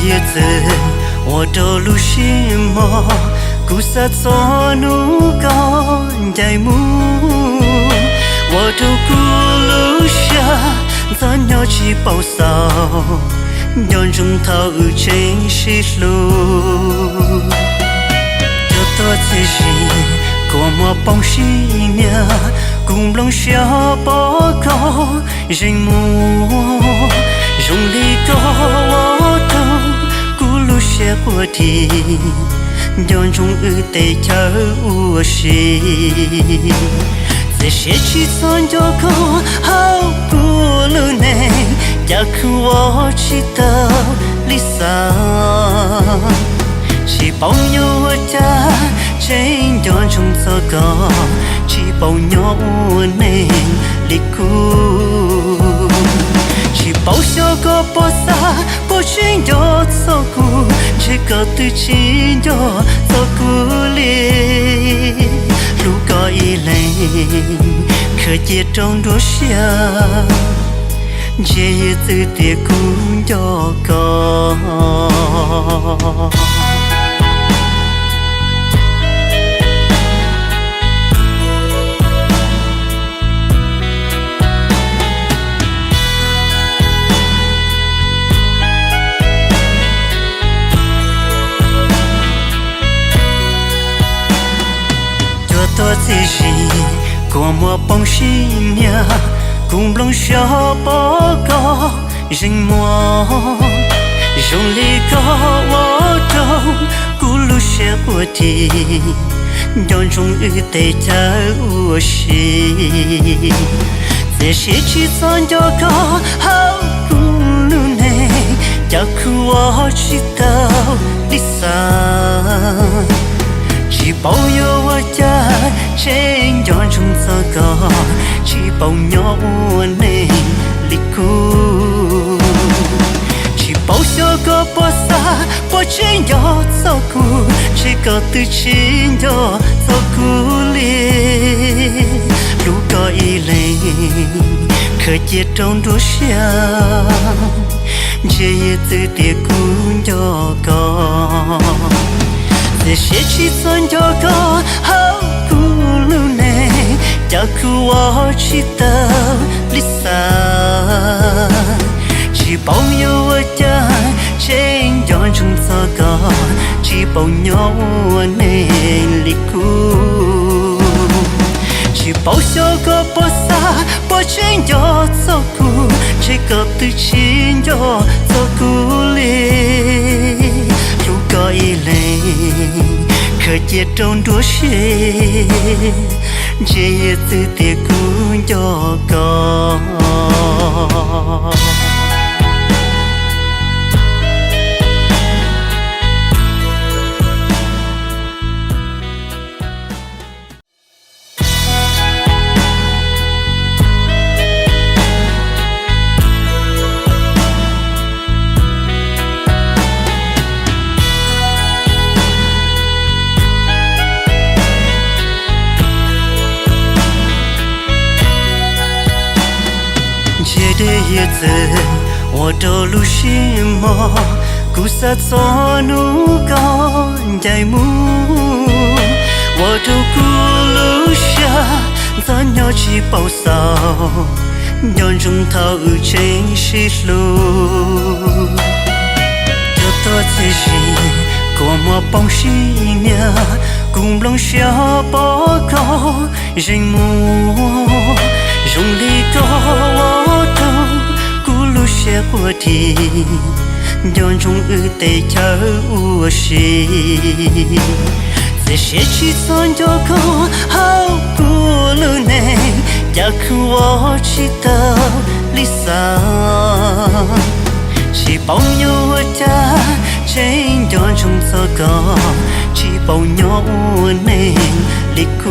叶子，我都路心么，古萨做努高代木，我都古路下，咱鸟起包骚，鸟中头真是路，就多自信，过么帮西娘，共龙小报告人木。用力高我都咕噜些火体，当中得跳舞戏，这些起床就够好咕噜呢，要哭我知道理想，是朋友我家真当中糟糕，是朋友我能离苦。包小个包撒，包全要照顾，这个对亲要照顾哩。如果一人可接中多下，这一次的苦要高。多自信，过么帮西娘，共龙小报告人么，用力高我都咕噜些火体，当中得跳舞戏，这些起床就高好咕噜呢，要哭我知道理想。chỉ bao nhiêu ở cha trên giòn trong gió có chỉ bao nhiêu nên lịch cũ chỉ bao nhiêu có bao xa bao trên gió gió cũ chỉ có từ trên gió gió cũ liền lúc có ý lên khởi chết trong đôi xa chỉ từ tiệc cũng gió có这些起床就够好咕噜呢，要哭我知道理想，只包有我家真当中糟糕，只包有我能离苦，只包小个包撒，包真要照顾，这个对亲要照顾哩。có ý lên khởi chết trong đua xe chế từ tiệc cũng cho có的叶子，我都路心么，古萨做努高代木，我都古路下，咱鸟起包骚，当中头真是路，就多自信，过么帮西娘，共龙小报告人木。用力高我都咕噜些火体，当中得跳舞戏，这些起床就够好咕噜呢，要哭我知道理想，是朋友我家真当中糟糕，是朋友我能离苦。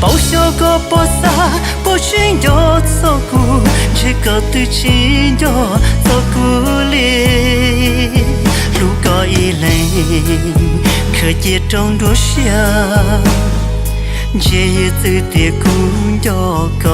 包小个包撒，包全要照顾，这个对亲要照顾哩。如果一人可接中多下，这一次的工要高。